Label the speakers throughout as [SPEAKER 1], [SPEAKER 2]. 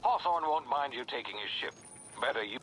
[SPEAKER 1] Hawthorne won't mind you taking his ship. Better you...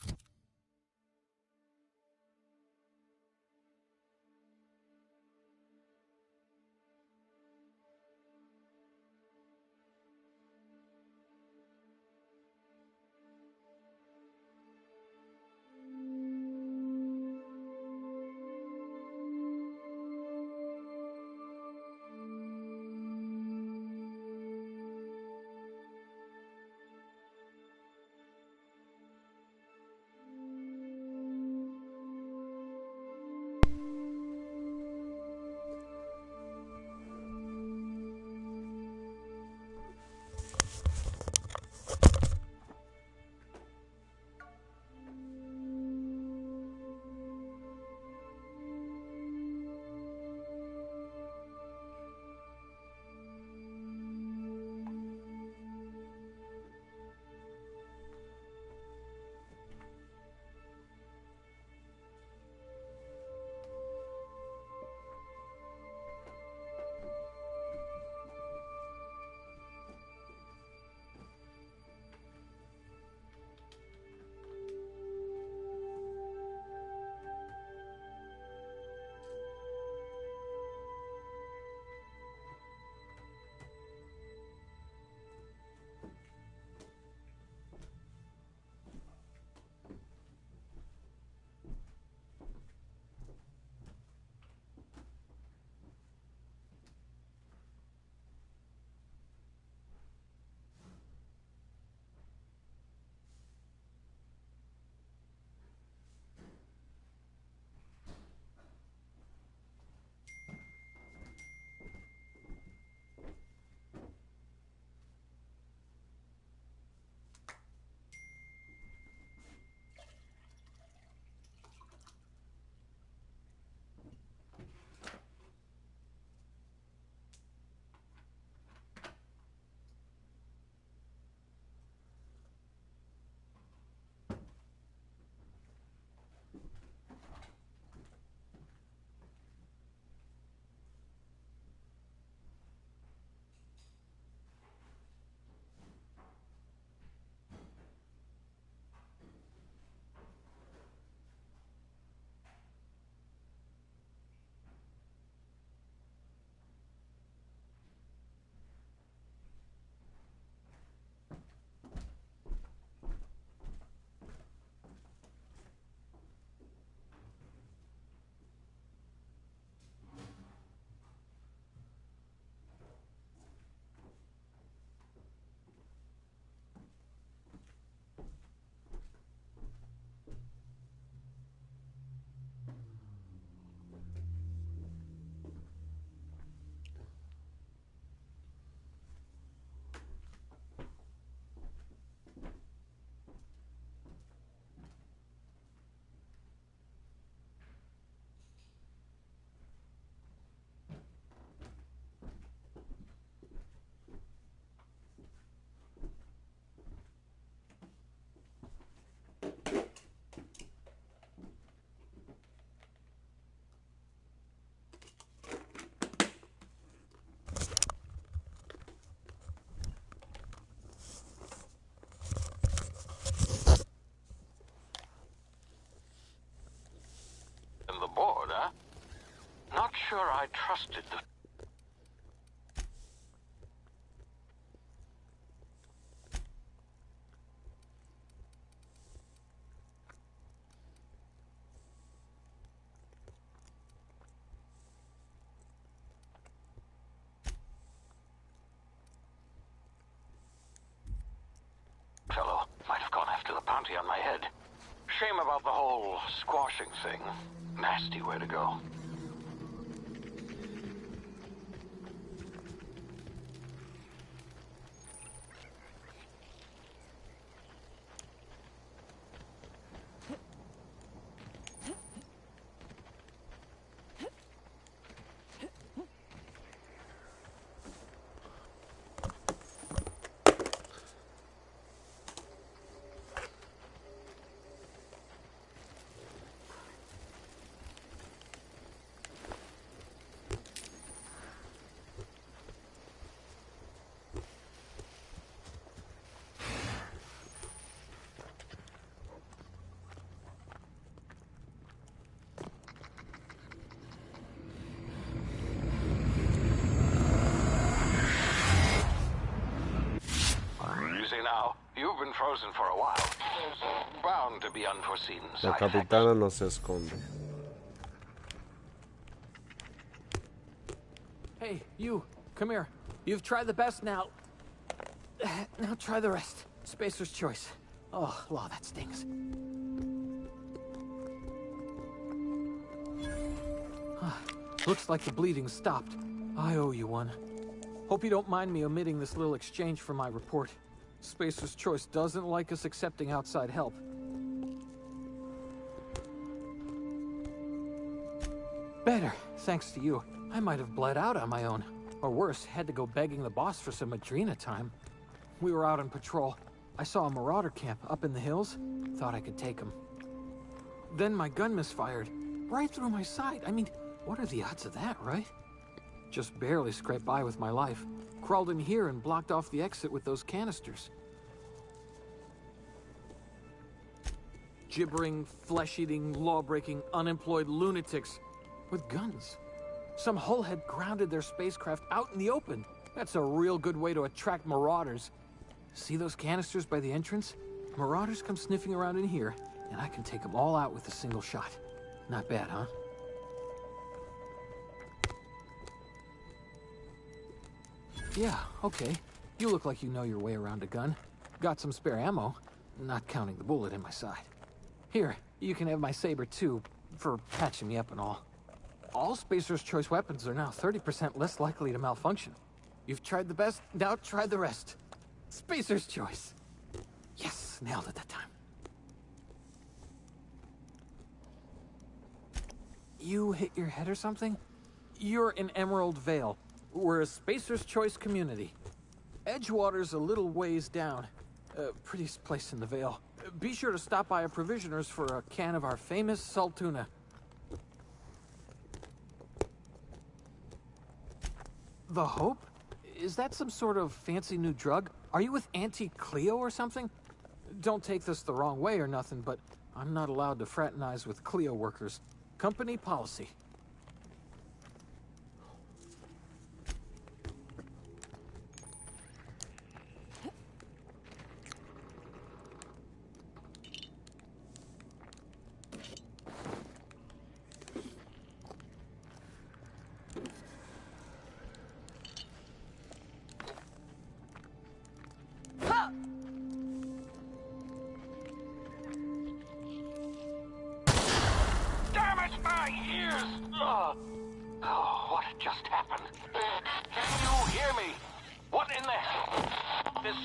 [SPEAKER 1] Board, huh? Not sure I trusted the... fellow might have gone after the bounty on my head. Shame about the whole squashing thing. Nasty way to go. You've been frozen for a while. There's bound to be unforeseen
[SPEAKER 2] La
[SPEAKER 1] side effects.
[SPEAKER 2] capitana no se esconde.
[SPEAKER 3] Hey, you, come here. You've tried the best now. Now try the rest. Spacer's choice. Oh, law, that stings. Looks like the bleeding stopped. I owe you one. Hope you don't mind me omitting this little exchange from my report. Spacer's choice doesn't like us accepting outside help. Better, thanks to you. I might have bled out on my own. Or worse, had to go begging the boss for some Adrena time. We were out on patrol. I saw a marauder camp up in the hills. Thought I could take him. Then my gun misfired. Right through my side. I mean, what are the odds of that, right? Just barely scraped by with my life. Crawled in here and blocked off the exit with those canisters. Gibbering, flesh-eating, law-breaking, unemployed lunatics with guns. Some hullhead grounded their spacecraft out in the open. That's a real good way to attract marauders. See those canisters by the entrance? Marauders come sniffing around in here, and I can take them all out with a single shot. Not bad, huh? Yeah, okay. You look like you know your way around a gun. Got some spare ammo, not counting the bullet in my side. Here, you can have my saber too, for patching me up and all. All Spacer's Choice weapons are now 30% less likely to malfunction. You've tried the best, now try the rest. Spacer's Choice. Yes, nailed it that time. You hit your head or something? You're in Emerald Vale. We're a Spacer's Choice community. Edgewater's a little ways down. Prettiest place in the Vale. Be sure to stop by a provisioner's for a can of our famous salt tuna. The Hope? Is that some sort of fancy new drug? Are you with Auntie Cleo or something? Don't take this the wrong way or nothing, but I'm not allowed to fraternize with Cleo workers. Company policy.
[SPEAKER 1] What just happened? Can you hear me? What in the... This...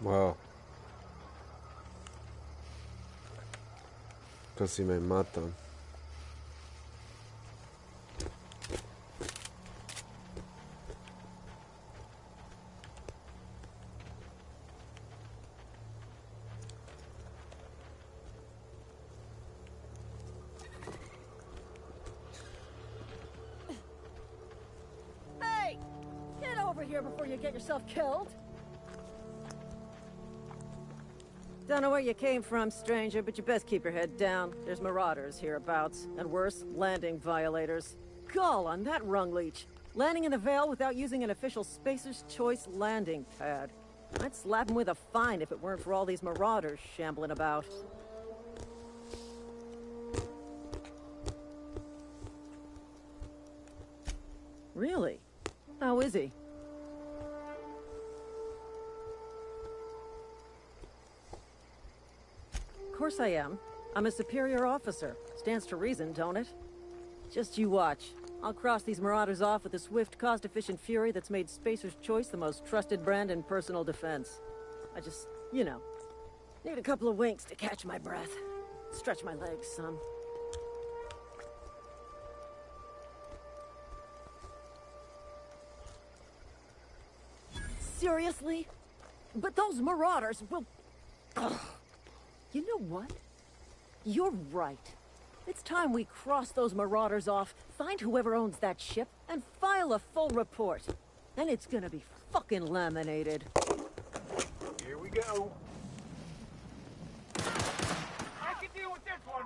[SPEAKER 2] Wow. Casi me matan.
[SPEAKER 4] Hey! Get over here before you get yourself killed! Don't know where you came from, stranger, but you best keep your head down. There's marauders hereabouts, and worse, landing violators. Gall on that rung leech. Landing in the Vale without using an official Spacer's Choice landing pad. I'd slap him with a fine if it weren't for all these marauders shambling about. Really? How is he? Of course I am. I'm a superior officer. Stands to reason, don't it? Just you watch. I'll cross these marauders off with a swift, cost-efficient fury that's made Spacer's Choice the most trusted brand in personal defense. I just, you know, need a couple of winks to catch my breath. Stretch my legs some. Seriously? But those marauders will... Ugh. You know what? You're right. It's time we cross those marauders off, find whoever owns that ship, and file a full report. Then it's gonna be fucking laminated.
[SPEAKER 1] Here we go. I can deal with this one.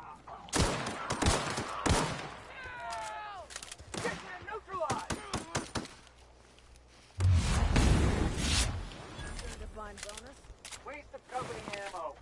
[SPEAKER 1] Get them neutralized.
[SPEAKER 4] Divine bonus.
[SPEAKER 1] Waste of company ammo.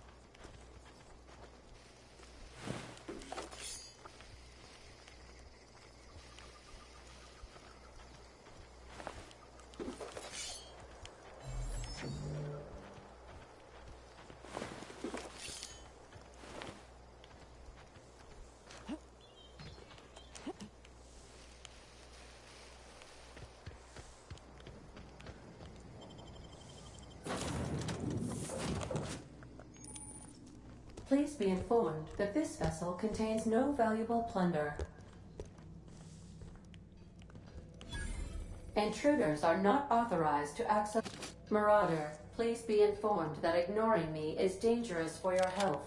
[SPEAKER 5] Please be informed that this vessel contains no valuable plunder. Intruders are not authorized to access... Marauder, please be informed that ignoring me is dangerous for your health.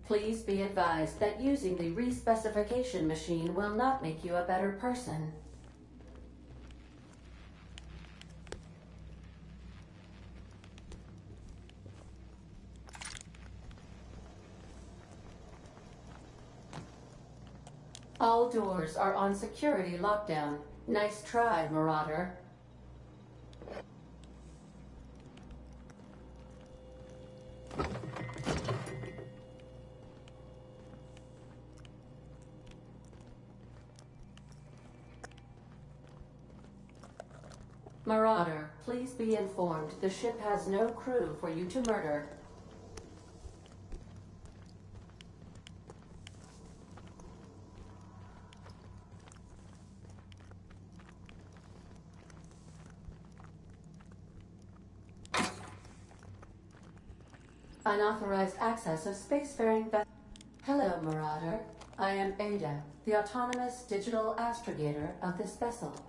[SPEAKER 5] Please be advised that using the respecification machine will not make you a better person. All doors are on security lockdown. Nice try, Marauder. Marauder, please be informed the ship has no crew for you to murder. Unauthorized access of spacefaring vessels. Hello, Marauder. I am Ada, the autonomous digital astrogator of this vessel.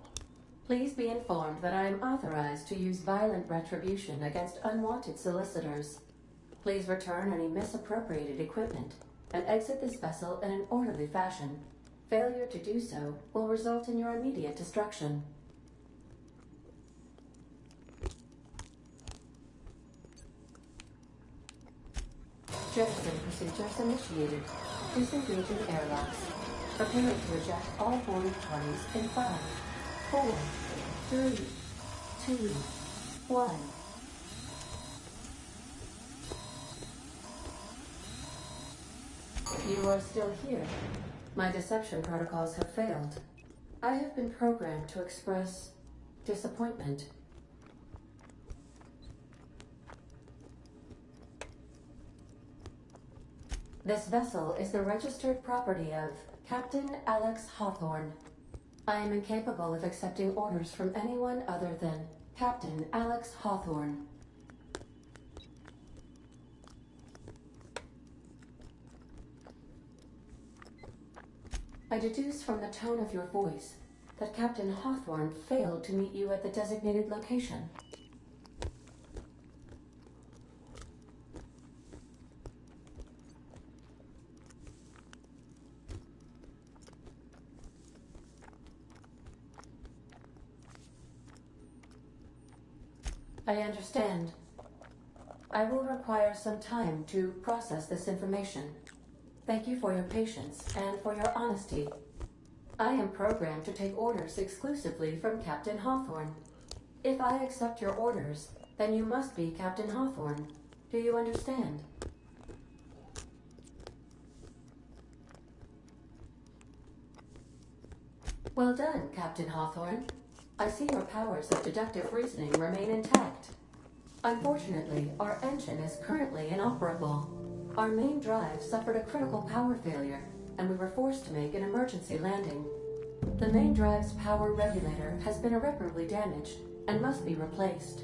[SPEAKER 5] Please be informed that I am authorized to use violent retribution against unwanted solicitors. Please return any misappropriated equipment and exit this vessel in an orderly fashion. Failure to do so will result in your immediate destruction. Jettison procedures initiated. Disengaging airlocks. Preparing to eject all boarding parties in 5, 4, 3, 2, 1. You are still here. My deception protocols have failed. I have been programmed to express disappointment. This vessel is the registered property of Captain Alex Hawthorne. I am incapable of accepting orders from anyone other than Captain Alex Hawthorne. I deduce from the tone of your voice that Captain Hawthorne failed to meet you at the designated location. I understand. I will require some time to process this information. Thank you for your patience and for your honesty. I am programmed to take orders exclusively from Captain Hawthorne. If I accept your orders, then you must be Captain Hawthorne. Do you understand? Well done, Captain Hawthorne. I see your powers of deductive reasoning remain intact. Unfortunately, our engine is currently inoperable. Our main drive suffered a critical power failure, and we were forced to make an emergency landing. The main drive's power regulator has been irreparably damaged and must be replaced.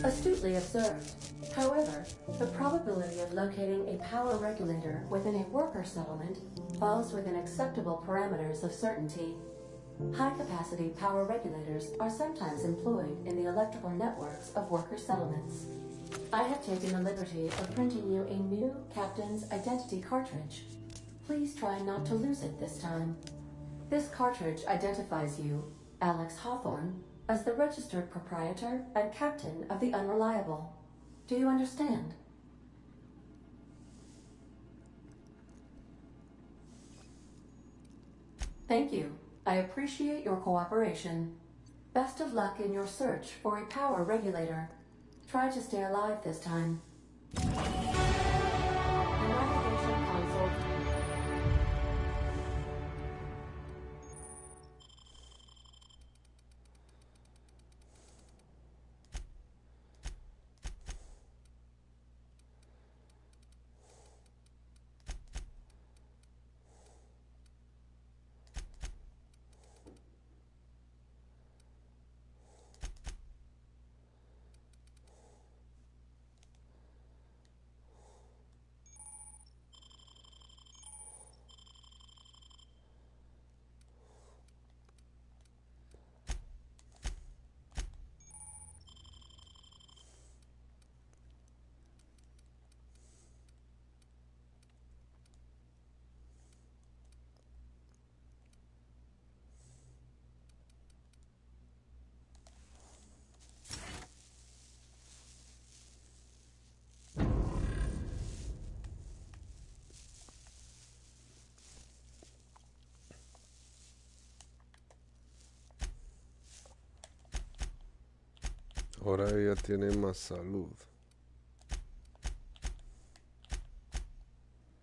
[SPEAKER 5] Astutely observed. However, the probability of locating a power regulator within a worker settlement falls within acceptable parameters of certainty. High-capacity power regulators are sometimes employed in the electrical networks of worker settlements. I have taken the liberty of printing you a new Captain's Identity cartridge. Please try not to lose it this time. This cartridge identifies you, Alex Hawthorne, as the registered proprietor and captain of the Unreliable. Do you understand? Thank you. I appreciate your cooperation. Best of luck in your search for a power regulator. Try to stay alive this time. Navigation console.
[SPEAKER 2] Ahora ella tiene más salud.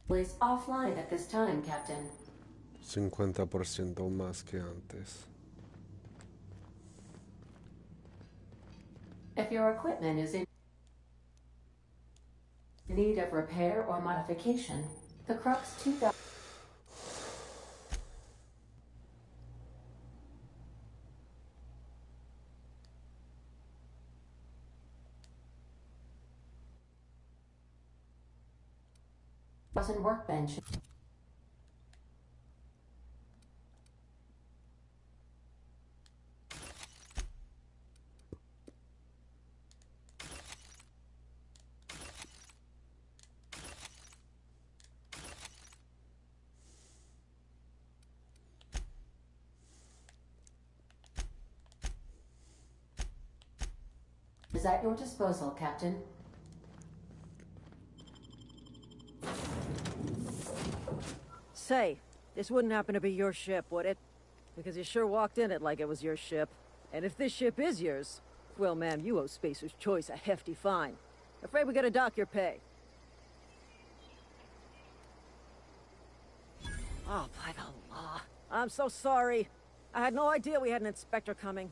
[SPEAKER 5] Is offline at this time, Captain.
[SPEAKER 2] 50% más que antes.
[SPEAKER 5] If your equipment is in need of repair or modification, the Crux 2000... frozen workbench. Is at your disposal, Captain.
[SPEAKER 4] Say, this wouldn't happen to be your ship, would it? Because you sure walked in it like it was your ship. And if this ship is yours, well, ma'am, you owe Spacer's Choice a hefty fine. Afraid we gotta dock your pay. Oh, by the law. I'm so sorry. I had no idea we had an inspector coming.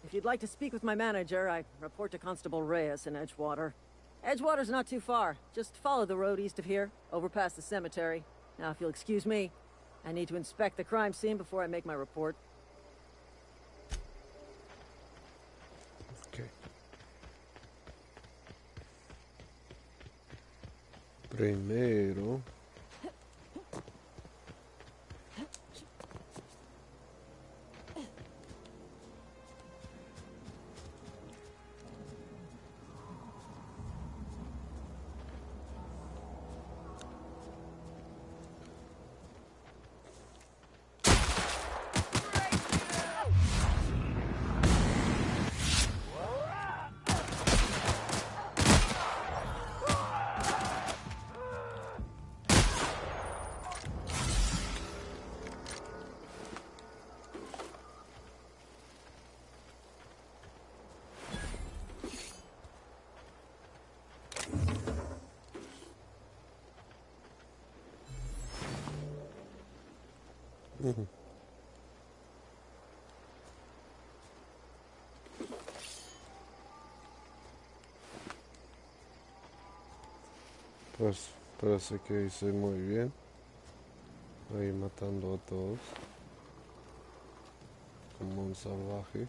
[SPEAKER 4] If you'd like to speak with my manager, I report to Constable Reyes in Edgewater. Edgewater's not too far. Just follow the road east of here, over past the cemetery. Now, if you'll excuse me, I need to inspect the crime scene before I make my report.
[SPEAKER 2] Okay. Primero. Pues parece que hice muy bien. Ahí matando a todos. Como un salvaje.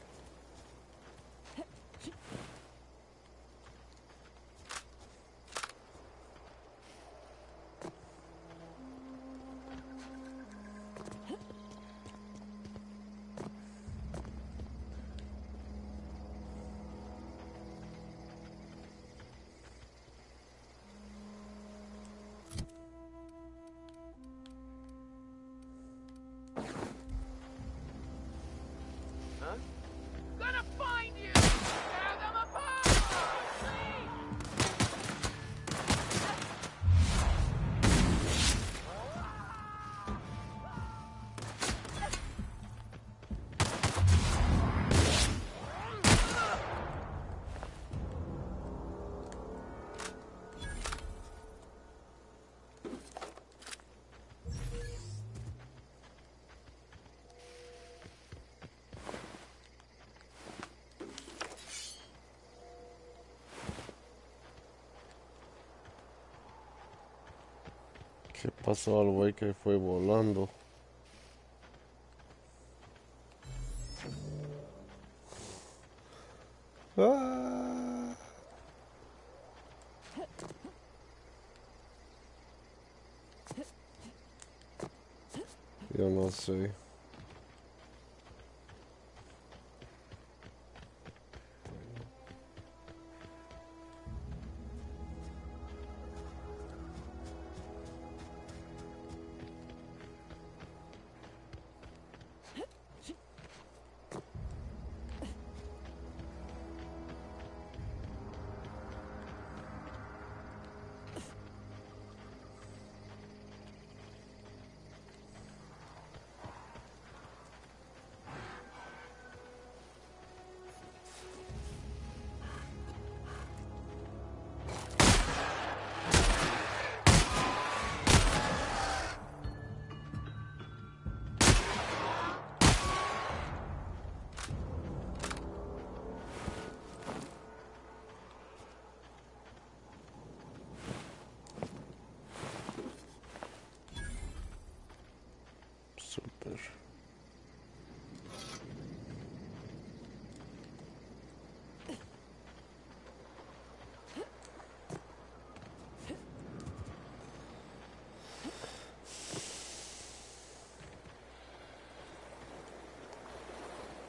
[SPEAKER 6] Gonna find you! Tear them apart!
[SPEAKER 2] ¿Qué pasó al güey que fue volando? ¡Ah! Yo no sé.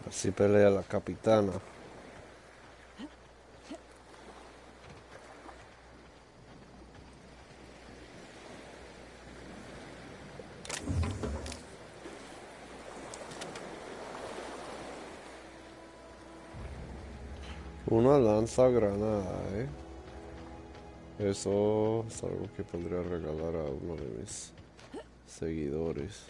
[SPEAKER 2] Así pelea la capitana. Una lanza granada, ¿eh? Eso es algo que podría regalar a uno de mis seguidores.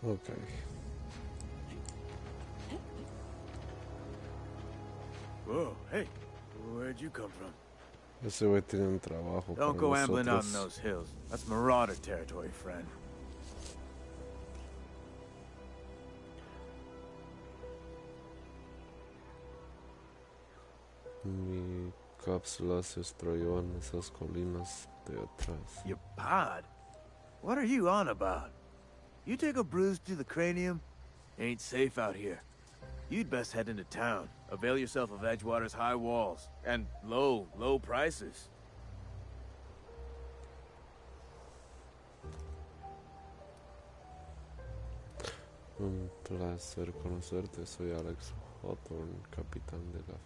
[SPEAKER 2] Ok.
[SPEAKER 7] Whoa, hey, where'd you come from?
[SPEAKER 2] Ese güey tiene un trabajo para
[SPEAKER 7] Don't go ambling out in
[SPEAKER 2] nosotros.
[SPEAKER 7] those hills. That's marauder territory, friend.
[SPEAKER 2] Mi cápsula se estrelló en esas colinas de atrás.
[SPEAKER 7] Your pod? What are you on about? You take a bruise to the cranium? Ain't safe out here. You'd best head into town. Avail yourself of Edgewater's high walls. And low prices.
[SPEAKER 2] Un placer conocerte. Soy Alex Hawthorne, capitán de la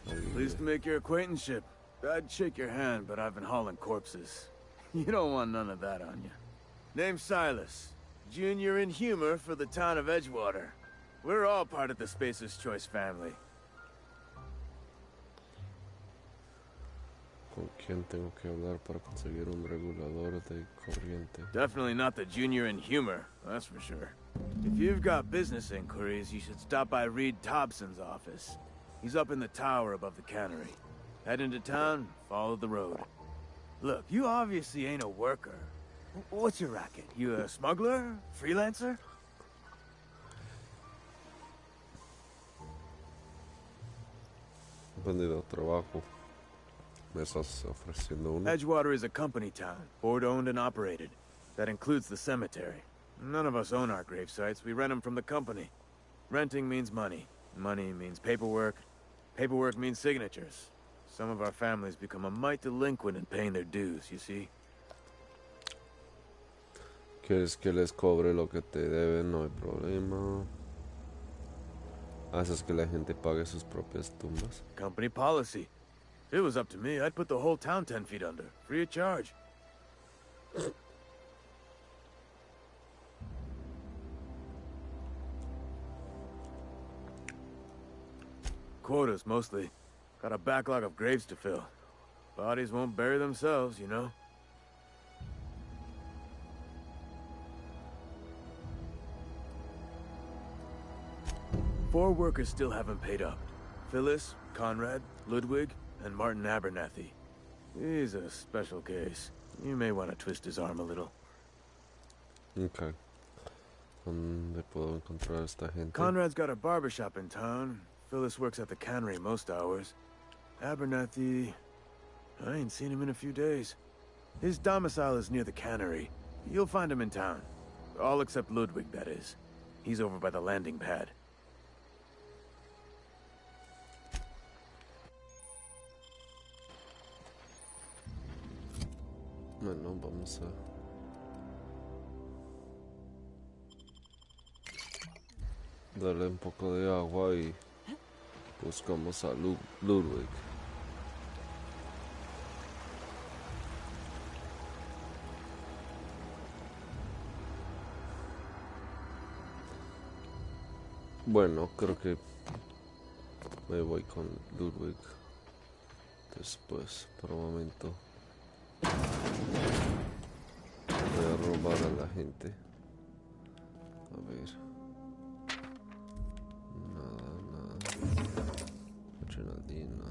[SPEAKER 2] familia.
[SPEAKER 7] Pleased to make your acquaintanceship. I'd shake your hand, but I've been hauling corpses. You don't want none of that on you. Name's Silas. Junior in humor for the town of Edgewater. We're all part of the Spacer's Choice family.
[SPEAKER 2] ¿Con quién tengo que hablar para conseguir un regulador de corriente?
[SPEAKER 7] Definitely not the junior in humor, that's for sure. If you've got business inquiries, you should stop by Reed Thompson's office. He's up in the tower above the cannery. Head into town, follow the road. Look, you obviously ain't a worker. What's your racket? You a smuggler? Freelancer?
[SPEAKER 2] Vendido trabajo. ¿Me estás ofreciendo uno?
[SPEAKER 7] Edgewater is a company town, board-owned and operated. That includes the cemetery. None of us own our grave sites. We rent them from the company. Renting means money. Money means paperwork. Paperwork means signatures. Some of our families become a mite delinquent in paying their dues, you see?
[SPEAKER 2] ¿Quieres que les cobre lo que te deben? No hay problema. ¿Haces que la gente pague sus propias tumbas?
[SPEAKER 7] Company policy. If it was up to me, I'd put the whole town 10 feet under, free of charge. Quotas, mostly. Got a backlog of graves to fill. Bodies won't bury themselves, you know? Four workers still haven't paid up. Phyllis, Conrad, Ludwig, and Martin Abernathy. He's a special case. You may want to twist his arm a little.
[SPEAKER 2] Ok. ¿Dónde puedo encontrar a esta gente?
[SPEAKER 7] Conrad's got a barbershop in town. Phyllis works at the cannery most hours. Abernathy... I ain't seen him in a few days. His domicile is near the cannery. You'll find him in town. All except Ludwig, that is. He's over by the landing pad.
[SPEAKER 2] Bueno, vamos a... darle un poco de agua y buscamos a Ludwig. Bueno, creo que me voy con Ludwig después, por un momento. Voy a robar a la gente. A ver. Nada. Adrenalina.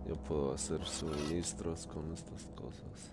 [SPEAKER 2] Yo puedo hacer suministros con estas cosas.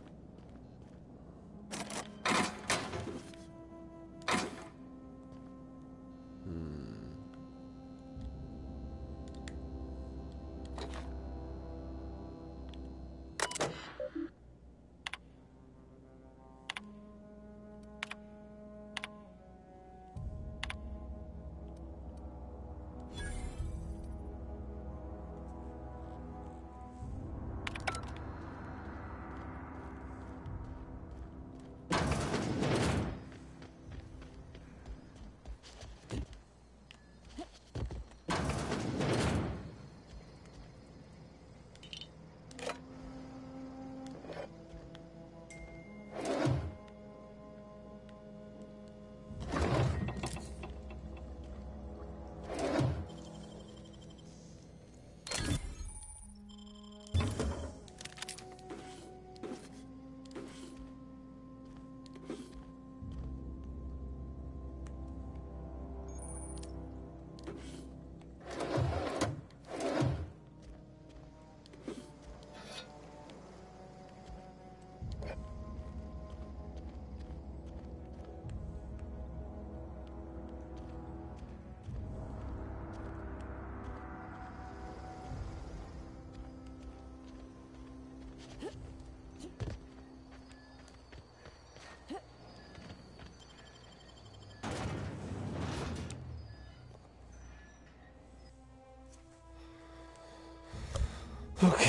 [SPEAKER 2] Ok.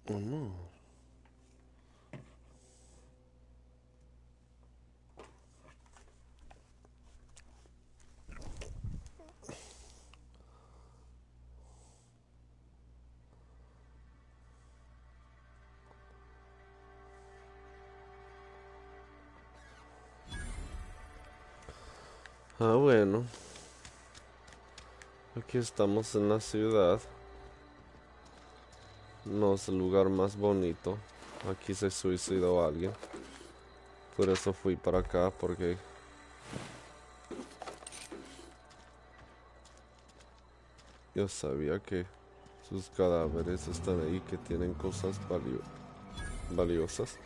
[SPEAKER 2] Oh no. Ah, bueno. Aquí estamos en la ciudad. No es el lugar más bonito. Aquí se suicidó alguien. Por eso fui para acá, porque yo sabía que sus cadáveres están ahí, que tienen cosas valiosas.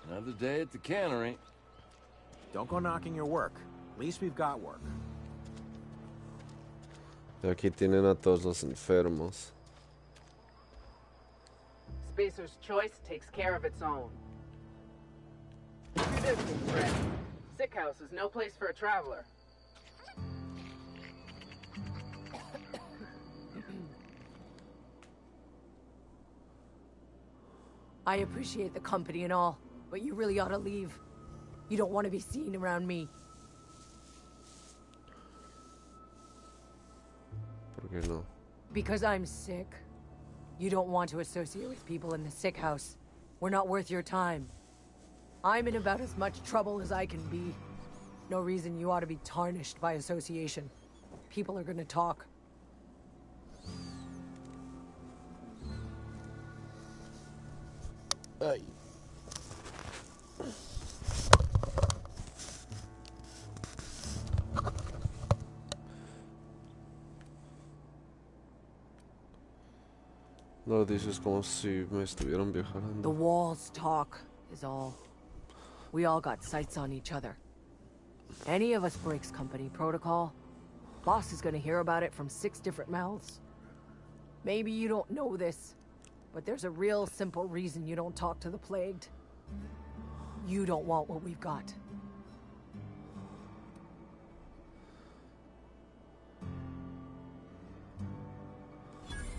[SPEAKER 8] Another day at the cannery.
[SPEAKER 3] Don't go knocking your work. At least we've got work.
[SPEAKER 2] Y aquí tienen a todos los enfermos.
[SPEAKER 9] Spacer's choice takes care of its own. Do this, Fred. Sick house is no place for a traveler.
[SPEAKER 10] I appreciate the company and all, but you really ought to leave. You don't want to be seen around me.
[SPEAKER 2] ¿Por qué no?
[SPEAKER 10] Because I'm sick. You don't want to associate with people in the sick house. We're not worth your time. I'm in about as much trouble as I can be. No reason you ought to be tarnished by association. People are gonna talk.
[SPEAKER 2] Ay. Lo dices como si me estuvieran
[SPEAKER 10] The
[SPEAKER 2] viajando.
[SPEAKER 10] walls talk, is all. We all got sights on each other. Any of us breaks company protocol, boss is gonna hear about it from 6 different mouths. Maybe you don't know this, but there's a real simple reason you don't talk to the plagued. You don't want what we've got.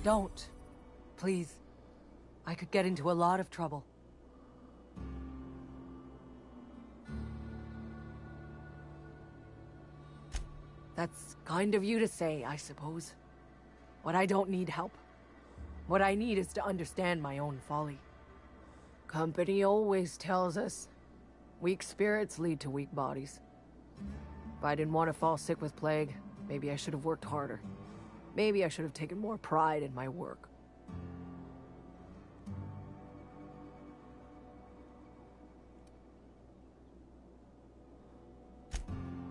[SPEAKER 10] Don't. Please. I could get into a lot of trouble. That's kind of you to say, I suppose. But I don't need help. What I need is to understand my own folly. Company always tells us, weak spirits lead to weak bodies. If I didn't want to fall sick with plague, maybe I should have worked harder. Maybe I should have taken more pride in my work.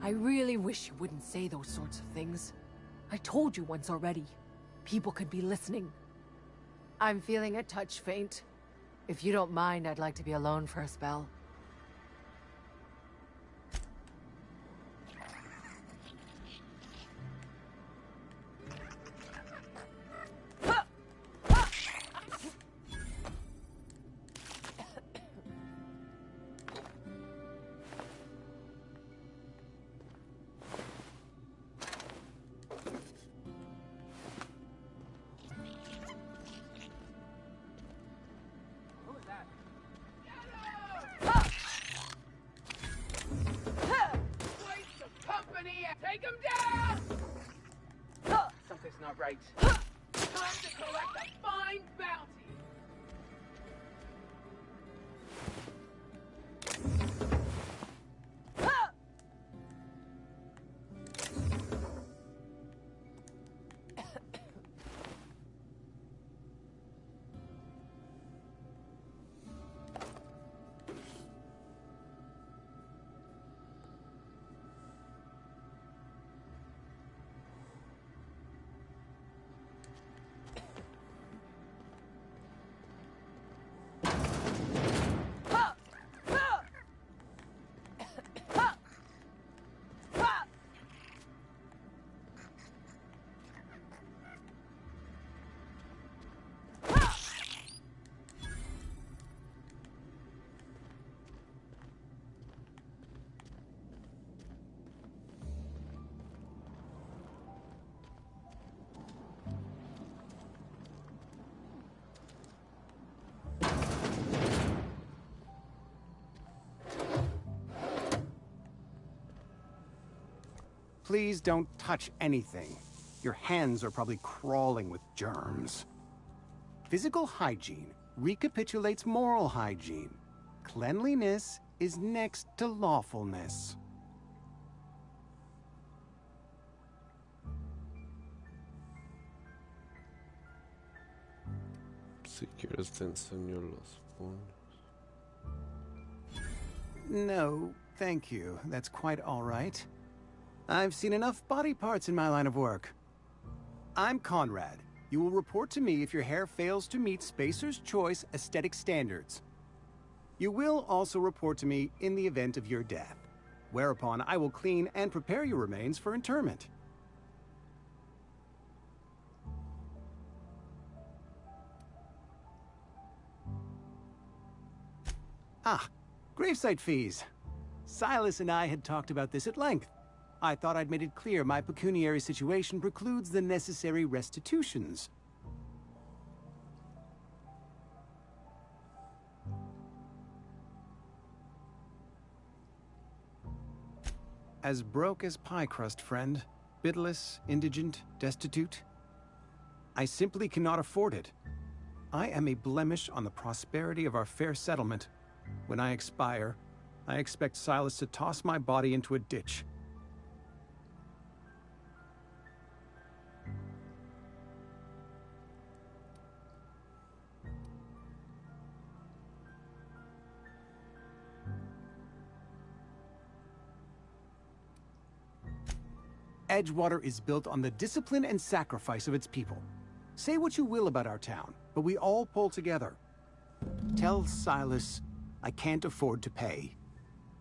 [SPEAKER 10] I really wish you wouldn't say those sorts of things. I told you once already. People could be listening. I'm feeling a touch faint. If you don't mind, I'd like to be alone for a spell.
[SPEAKER 9] Take him down! Something's not right. Time to collect a fine bounty!
[SPEAKER 11] Please don't touch anything. Your hands are probably crawling with germs. Physical hygiene recapitulates moral hygiene. Cleanliness is next to lawfulness.
[SPEAKER 2] Si quieres te enseño los puños.
[SPEAKER 11] No, thank you. That's quite all right. I've seen enough body parts in my line of work. I'm Conrad. You will report to me if your hair fails to meet Spacer's Choice aesthetic standards. You will also report to me in the event of your death, whereupon I will clean and prepare your remains for interment. Ah, gravesite fees. Silas and I had talked about this at length. I thought I'd made it clear my pecuniary situation precludes the necessary restitutions. As broke as pie crust, friend. Bidless, indigent, destitute. I simply cannot afford it. I am a blemish on the prosperity of our fair settlement. When I expire, I expect Silas to toss my body into a ditch. Edgewater is built on the discipline and sacrifice of its people. Say what you will about our town, but we all pull together. Tell Silas I can't afford to pay,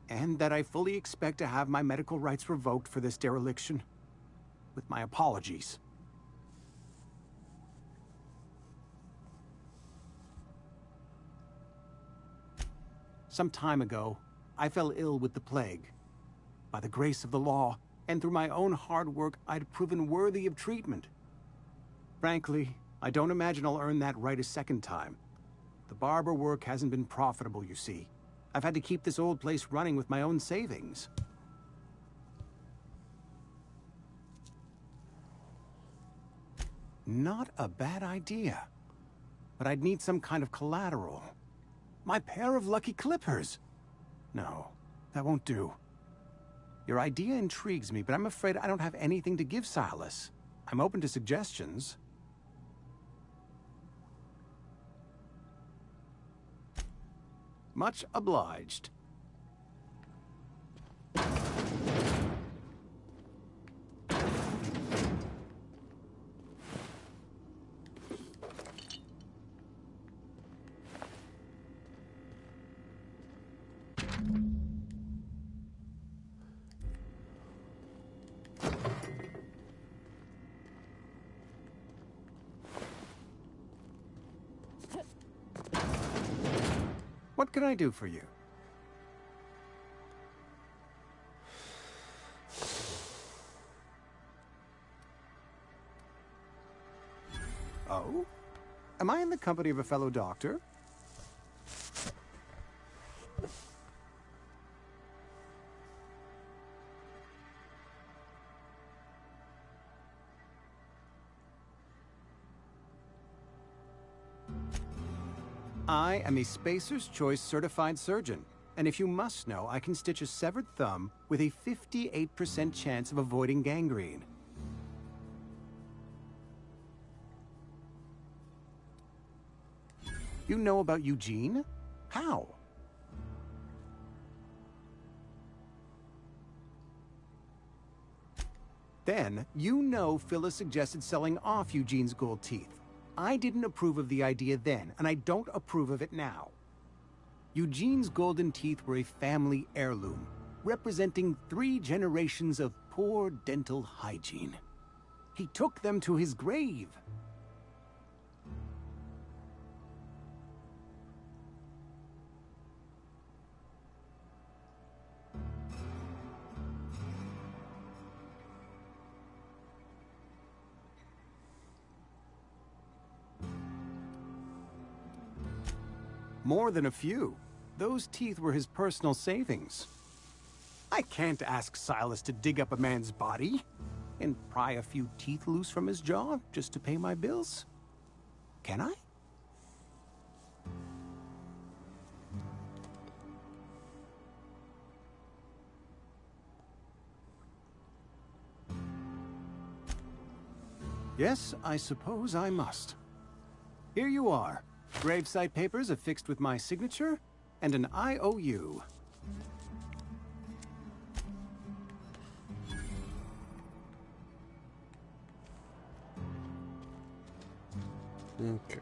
[SPEAKER 11] and that I fully expect to have my medical rights revoked for this dereliction. With my apologies. Some time ago, I fell ill with the plague. By the grace of the law, and through my own hard work, I'd proven worthy of treatment. Frankly, I don't imagine I'll earn that right a second time. The barber work hasn't been profitable, you see. I've had to keep this old place running with my own savings. Not a bad idea. But I'd need some kind of collateral. My pair of lucky clippers! No, that won't do. Your idea intrigues me, but I'm afraid I don't have anything to give Silas. I'm open to suggestions. Much obliged. What can I do for you? Oh? Am I in the company of a fellow doctor? I am a Spacer's Choice certified surgeon, and if you must know, I can stitch a severed thumb with a 58% chance of avoiding gangrene. You know about Eugene? How? Then, you know Phyllis suggested selling off Eugene's gold teeth. I didn't approve of the idea then, and I don't approve of it now. Eugene's golden teeth were a family heirloom, representing 3 generations of poor dental hygiene. He took them to his grave. More than a few. Those teeth were his personal savings. I can't ask Silas to dig up a man's body and pry a few teeth loose from his jaw just to pay my bills. Can I? Yes, I suppose I must. Here you are. Gravesite papers affixed with my signature and an IOU.
[SPEAKER 2] Okay.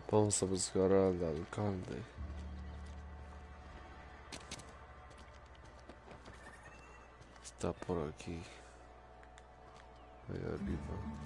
[SPEAKER 2] Vamos a buscar al alcalde. Está por aquí. Ahí arriba.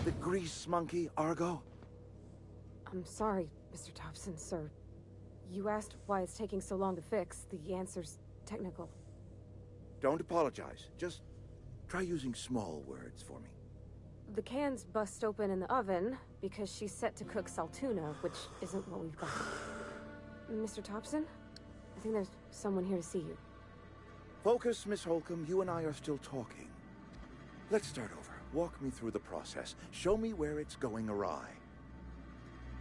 [SPEAKER 12] The grease monkey, Argo?
[SPEAKER 13] I'm sorry, Mr. Thompson, sir. You asked why it's taking so long to fix. The answer's technical.
[SPEAKER 12] Don't apologize. Just try using small words for me.
[SPEAKER 13] The can's bust open in the oven because she's set to cook saltuna, which isn't what we've got. Mr. Thompson? I think there's someone here to see you.
[SPEAKER 12] Focus, Miss Holcomb. You and I are still talking. Let's start over. Walk me through the process. Show me where it's going awry.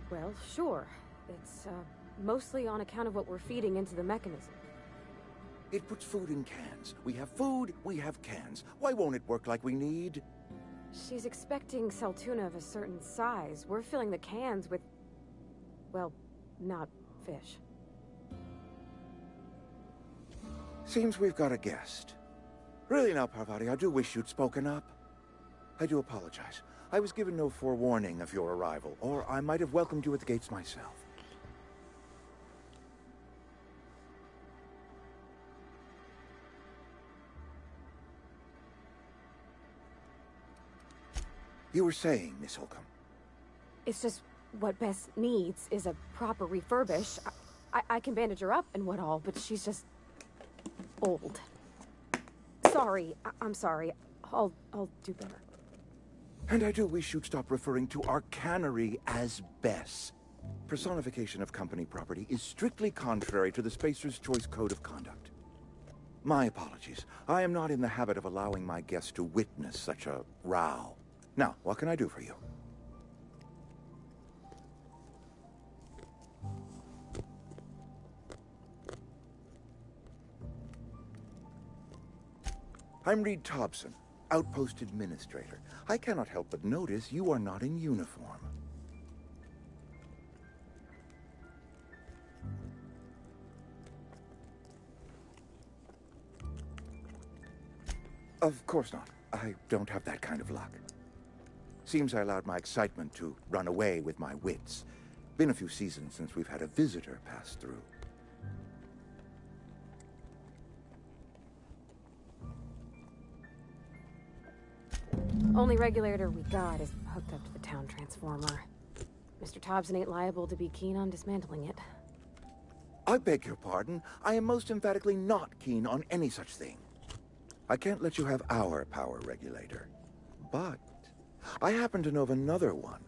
[SPEAKER 13] Well, sure. It's, mostly on account of what we're feeding into the mechanism.
[SPEAKER 12] It puts food in cans. We have food, we have cans. Why won't it work like we need?
[SPEAKER 13] She's expecting saltuna of a certain size. We're filling the cans with, well, not fish.
[SPEAKER 12] Seems we've got a guest. Really now, Parvati, I do wish you'd spoken up. I do apologize. I was given no forewarning of your arrival, or I might have welcomed you at the gates myself. You were saying, Miss Holcomb.
[SPEAKER 13] It's just what Bess needs is a proper refurbish. I can bandage her up and what all, but she's just old. Sorry, I'm sorry. I'll do better.
[SPEAKER 12] And I do wish you'd stop referring to our cannery as Bess. Personification of company property is strictly contrary to the Spacer's Choice Code of Conduct. My apologies. I am not in the habit of allowing my guests to witness such a row. Now, what can I do for you? I'm Reed Thompson, Outpost Administrator. I cannot help but notice you are not in uniform. Of course not. I don't have that kind of luck. Seems I allowed my excitement to run away with my wits. Been a few seasons since we've had a visitor pass through.
[SPEAKER 13] Only regulator we got is hooked up to the town transformer. Mr. Thompson ain't liable to be keen on dismantling it.
[SPEAKER 12] I beg your pardon. I am most emphatically not keen on any such thing. I can't let you have our power regulator. But I happen to know of another one.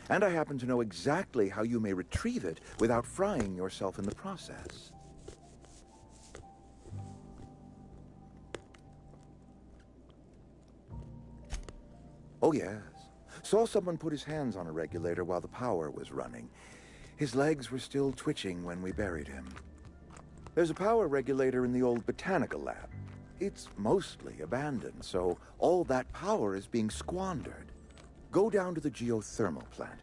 [SPEAKER 12] And I happen to know exactly how you may retrieve it without frying yourself in the process. Oh, yes. Saw someone put his hands on a regulator while the power was running. His legs were still twitching when we buried him. There's a power regulator in the old botanical lab. It's mostly abandoned, so all that power is being squandered. Go down to the geothermal plant.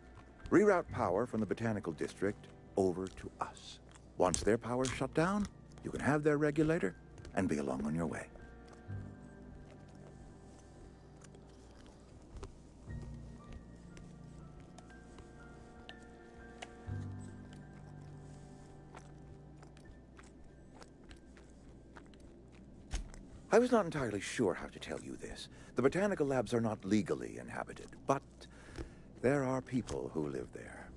[SPEAKER 12] Reroute power from the botanical district over to us. Once their power's shut down, you can have their regulator and be along on your way. I was not entirely sure how to tell you this. The botanical labs are not legally inhabited, but there are people who live there.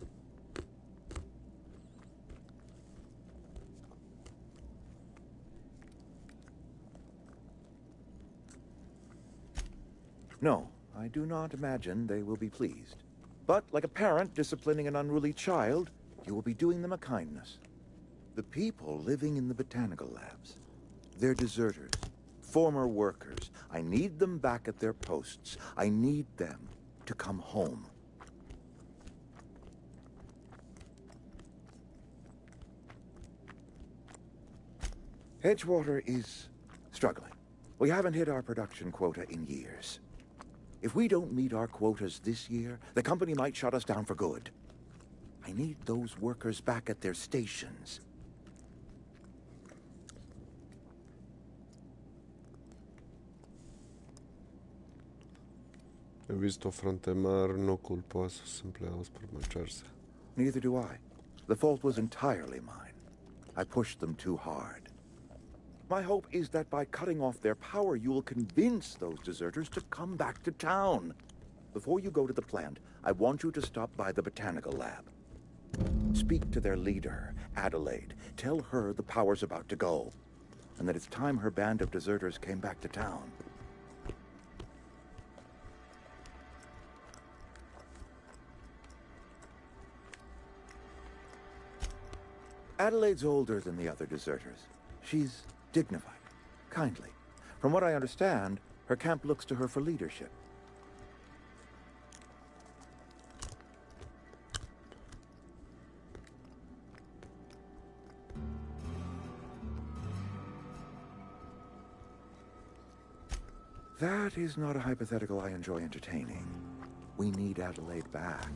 [SPEAKER 12] No, I do not imagine they will be pleased. But like a parent disciplining an unruly child, you will be doing them a kindness. The people living in the botanical labs, they're deserters, former workers. I need them back at their posts. I need them to come home. Edgewater is struggling. We haven't hit our production quota in years. If we don't meet our quotas this year, the company might shut us down for good. I need those workers back at their stations.
[SPEAKER 2] He visto frente mar, no culpo a sus empleados por marcharse.
[SPEAKER 12] Neither do I. The fault was entirely mine. I pushed them too hard. My hope is that by cutting off their power, you will convince those deserters to come back to town. Before you go to the plant, I want you to stop by the botanical lab. Speak to their leader, Adelaide. Tell her the power's about to go, and that it's time her band of deserters came back to town. Adelaide's older than the other deserters. She's dignified, kindly. From what I understand, her camp looks to her for leadership. That is not a hypothetical I enjoy entertaining. We need Adelaide back.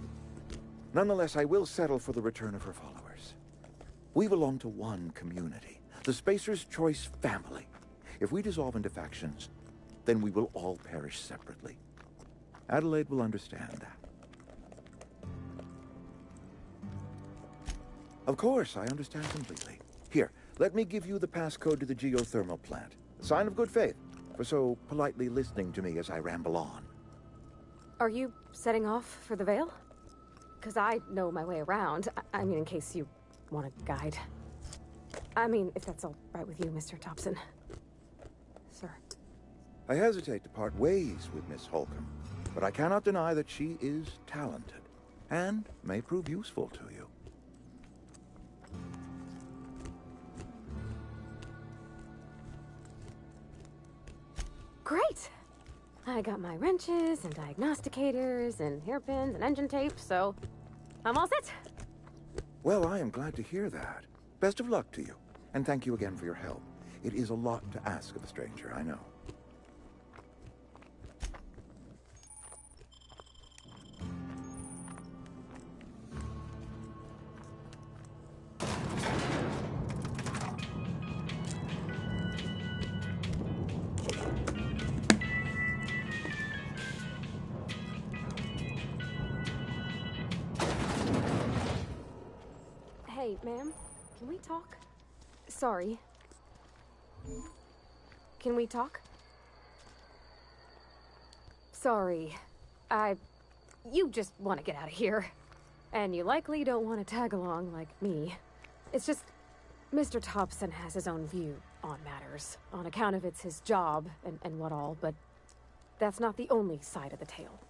[SPEAKER 12] Nonetheless, I will settle for the return of her followers. We belong to one community, the Spacer's Choice family. If we dissolve into factions, then we will all perish separately. Adelaide will understand that. Of course, I understand completely. Here, let me give you the passcode to the geothermal plant. A sign of good faith for so politely listening to me as I ramble on.
[SPEAKER 13] Are you setting off for the Vale? Because I know my way around. I mean, in case you want a guide. I mean, if that's all right with you, Mr. Thompson. Sir.
[SPEAKER 12] I hesitate to part ways with Miss Holcomb, but I cannot deny that she is talented and may prove useful to you.
[SPEAKER 13] Great! I got my wrenches and diagnosticators and hairpins and engine tape, so I'm all set.
[SPEAKER 12] Well, I am glad to hear that. Best of luck to you, and thank you again for your help. It is a lot to ask of a stranger, I know.
[SPEAKER 13] Hey, ma'am, can we talk? Sorry. Can we talk? Sorry. You just want to get out of here. And you likely don't want to tag along like me. It's just, Mr. Thompson has his own view on matters, on account of it's his job and what all, but that's not the only side of the tale.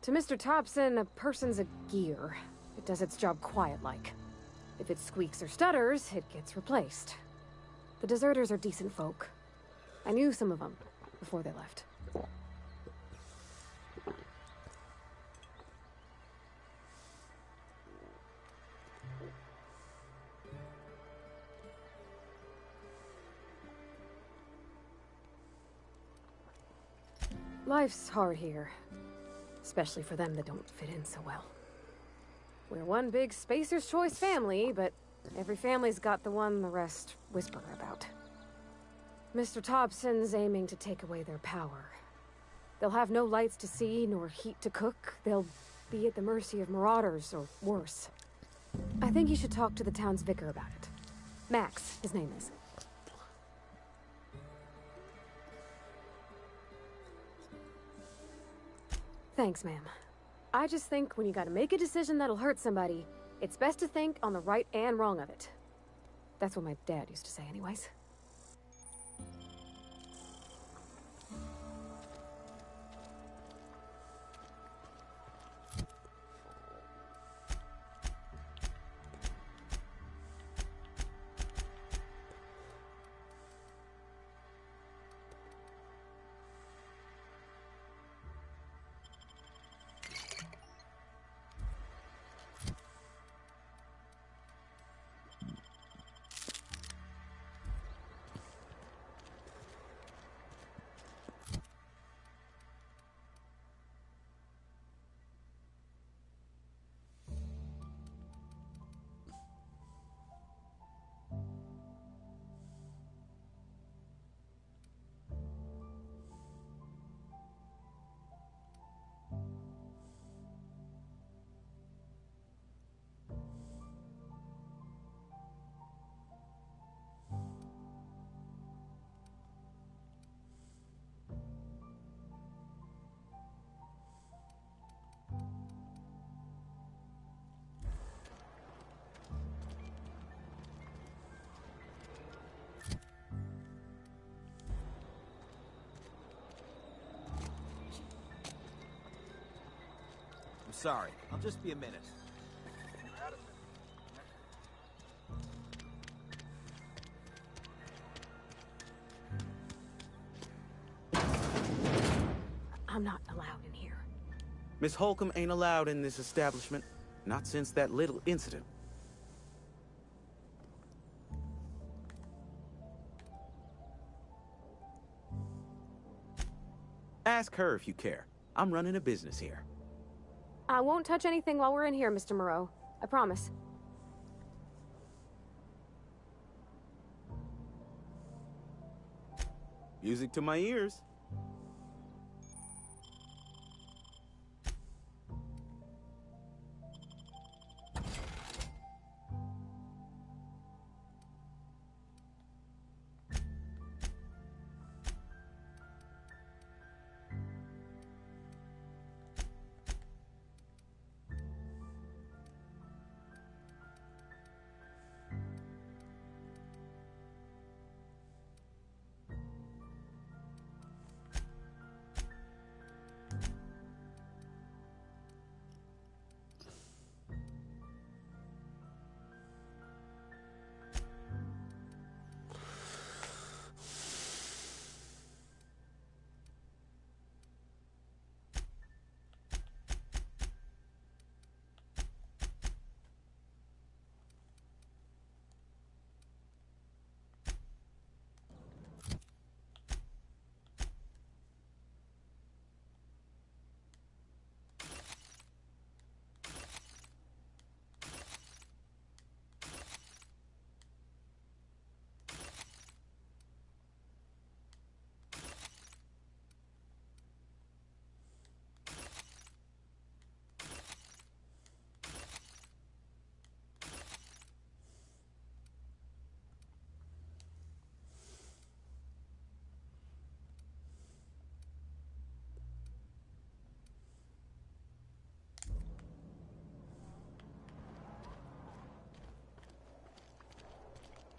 [SPEAKER 13] To Mr. Thompson, a person's a gear. It does its job quiet-like. If it squeaks or stutters, it gets replaced. The deserters are decent folk. I knew some of them before they left. Life's hard here. Especially for them that don't fit in so well. We're one big Spacer's Choice family, but every family's got the one the rest whisper about. Mr. Thompson's aiming to take away their power, They'll have no lights to see, nor heat to cook. They'll be at the mercy of marauders, or worse. I think you should talk to the town's vicar about it. Max, his name is. Thanks, ma'am. I just think when you gotta make a decision that'll hurt somebody, it's best to think on the right and wrong of it. That's what my dad used to say anyways.
[SPEAKER 14] I'm sorry. I'll just be a minute.
[SPEAKER 13] I'm not allowed in here.
[SPEAKER 15] Miss Holcomb ain't allowed in this establishment. Not since that little incident. Ask her if you care. I'm running a business here.
[SPEAKER 13] I won't touch anything while we're in here, Mr. Moreau. I promise.
[SPEAKER 15] Music to my ears.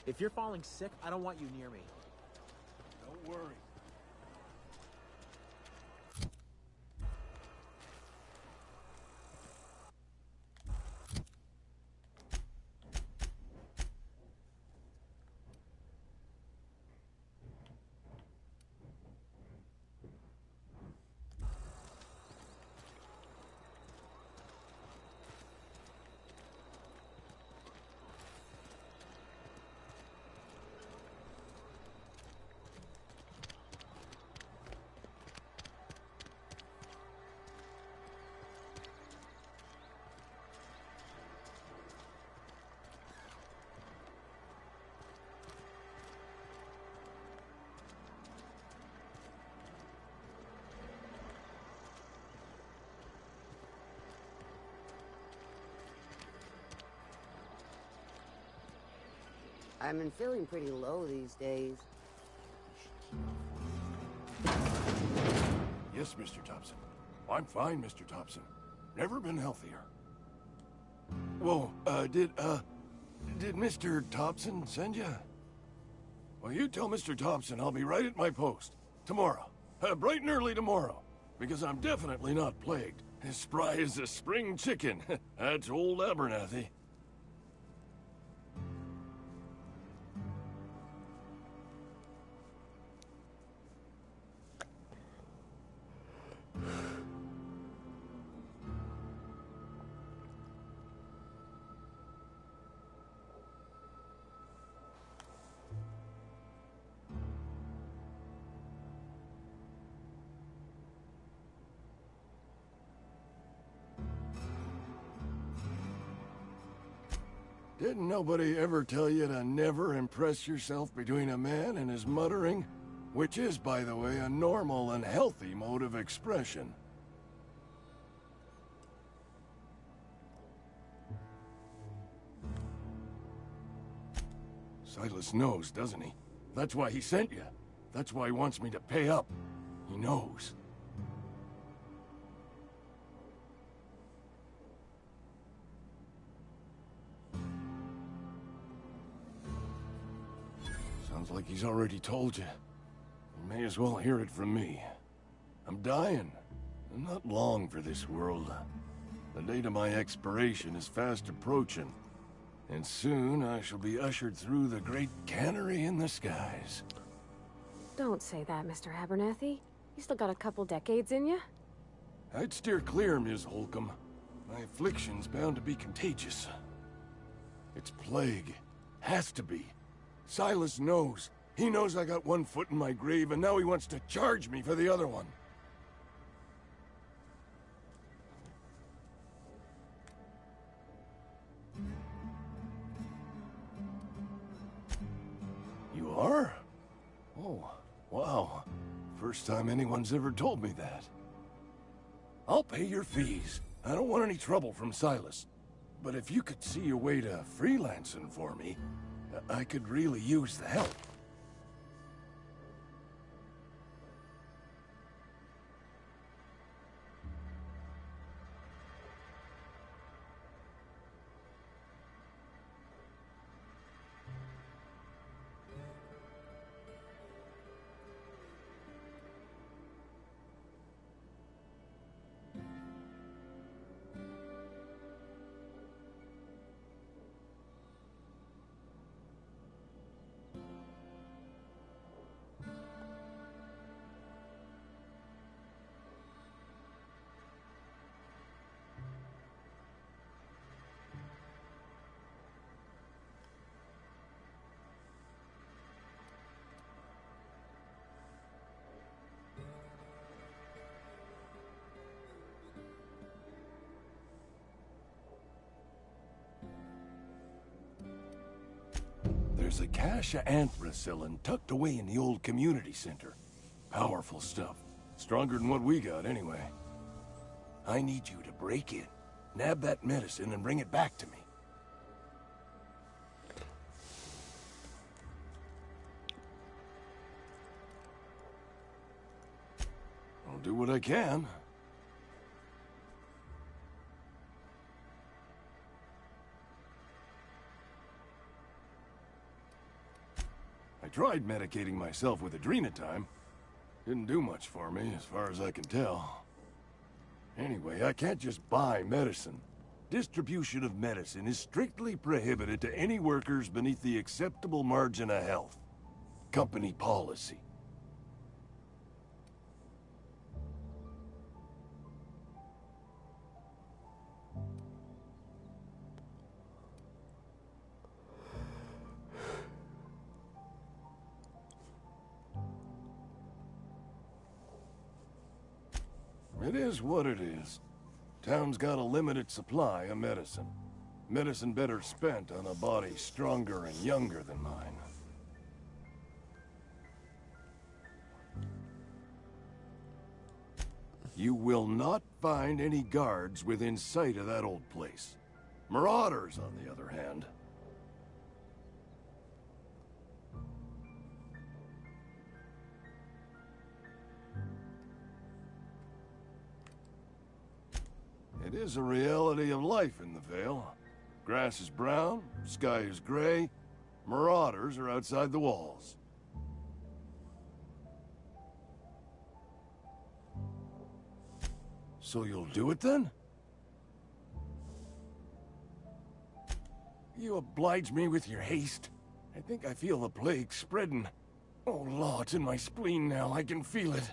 [SPEAKER 14] If you're falling sick, I don't want you near me.
[SPEAKER 8] Don't worry.
[SPEAKER 16] I've been feeling pretty low these days.
[SPEAKER 8] Yes, Mr. Thompson. I'm fine, Mr. Thompson. Never been healthier. Whoa, did Mr. Thompson send you? Well, you tell Mr. Thompson I'll be right at my post. Tomorrow. Bright and early tomorrow. Because I'm definitely not plagued. As spry as a spring chicken. That's old Abernathy. Didn't nobody ever tell you to never impress yourself between a man and his muttering? Which is, by the way, a normal and healthy mode of expression. Silas knows, doesn't he? That's why he sent you. That's why he wants me to pay up. He knows. Sounds like he's already told you. You may as well hear it from me. I'm dying. And not long for this world. The date of my expiration is fast approaching. And soon I shall be ushered through the great cannery in the skies.
[SPEAKER 13] Don't say that, Mr. Abernathy. You still got a couple decades in you.
[SPEAKER 8] I'd steer clear, Ms. Holcomb. My affliction's bound to be contagious. It's plague. Has to be. Silas knows. He knows I got one foot in my grave, and now he wants to charge me for the other one. You are? Oh, wow. First time anyone's ever told me that. I'll pay your fees. I don't want any trouble from Silas. But if you could see your way to freelancing for me, I could really use the help. There's a cache of anthracillin tucked away in the old community center. Powerful stuff. Stronger than what we got, anyway. I need you to break in, nab that medicine, and bring it back to me. I'll do what I can. I tried medicating myself with adrenatime. Didn't do much for me, as far as I can tell. Anyway, I can't just buy medicine. Distribution of medicine is strictly prohibited to any workers beneath the acceptable margin of health. Company policy. It is what it is. Town's got a limited supply of medicine. Medicine better spent on a body stronger and younger than mine. You will not find any guards within sight of that old place. Marauders, on the other hand. It is a reality of life in the Vale. Grass is brown, sky is gray, marauders are outside the walls. So you'll do it then? You oblige me with your haste. I think I feel the plague spreading. Oh, Law, it's in my spleen now. I can feel it.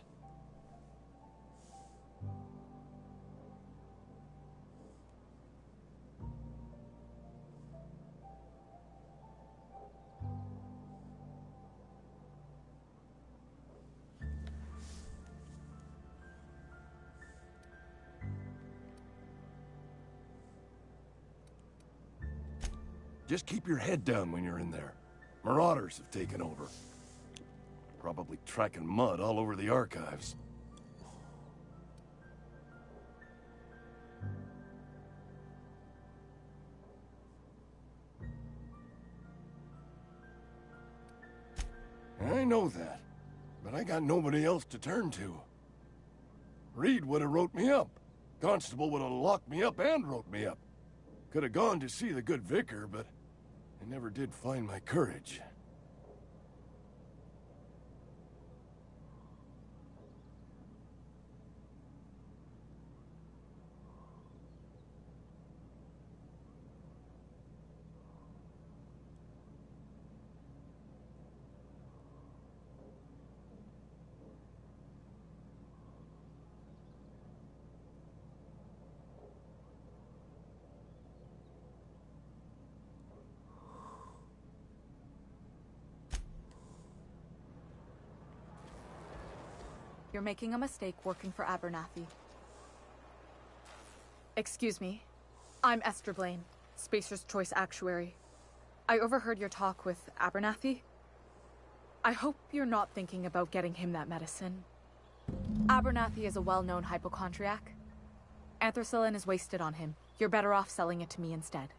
[SPEAKER 8] Just keep your head down when you're in there. Marauders have taken over. Probably tracking mud all over the archives. I know that, but I got nobody else to turn to. Reed would have wrote me up. Constable would have locked me up and wrote me up. Could have gone to see the good vicar, but I never did find my courage.
[SPEAKER 17] You're making a mistake working for Abernathy. Excuse me. I'm Esther Blaine, Spacer's Choice Actuary. I overheard your talk with Abernathy. I hope you're not thinking about getting him that medicine. Abernathy is a well-known hypochondriac. Anthracillin is wasted on him. You're better off selling it to me instead.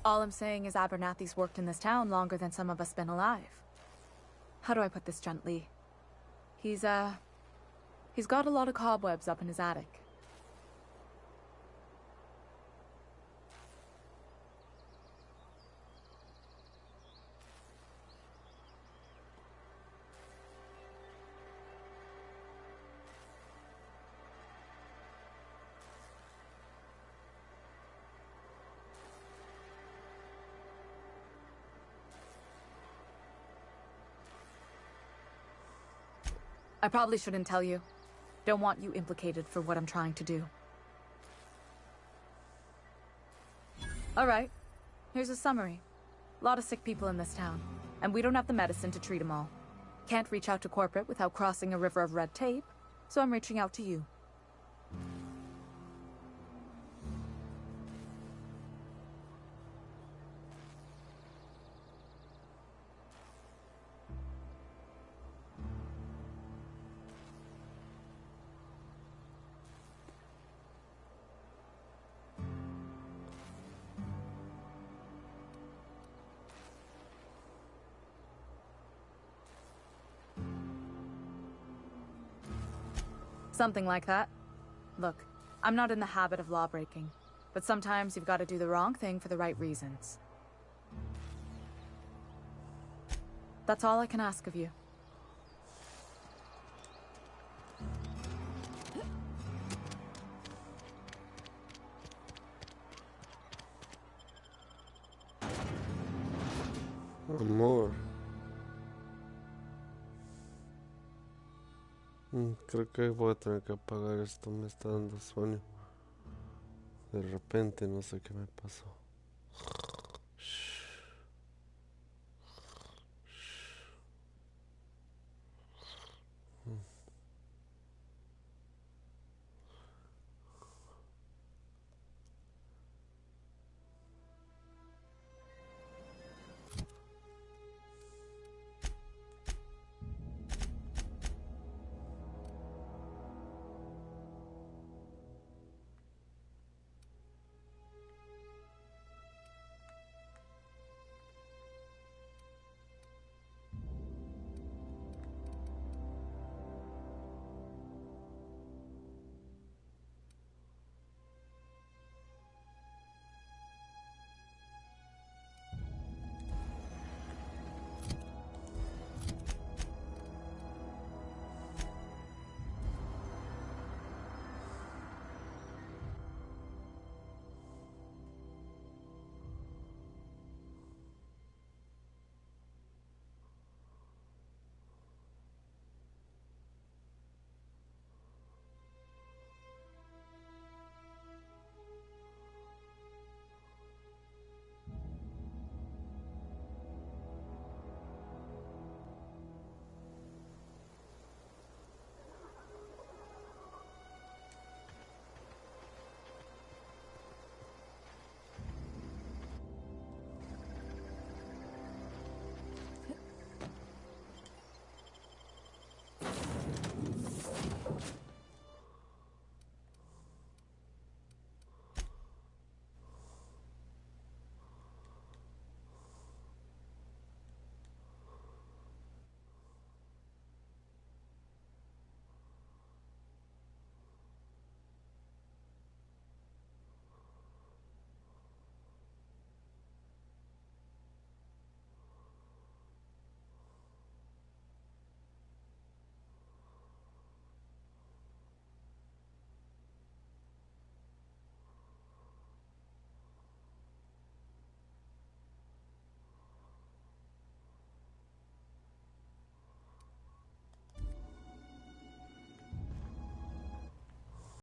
[SPEAKER 17] All I'm saying is Abernathy's worked in this town longer than some of us been alive. How do I put this gently? He's got a lot of cobwebs up in his attic. I probably shouldn't tell you. Don't want you implicated for what I'm trying to do. Alright, here's a summary. A lot of sick people in this town, and we don't have the medicine to treat them all. Can't reach out to corporate without crossing a river of red tape, so I'm reaching out to you. Something like that. Look, I'm not in the habit of law-breaking, but sometimes you've got to do the wrong thing for the right reasons. That's all I can ask of you.
[SPEAKER 2] Amor. Creo que voy a tener que apagar esto, me está dando sueño. De repente no sé qué me pasó.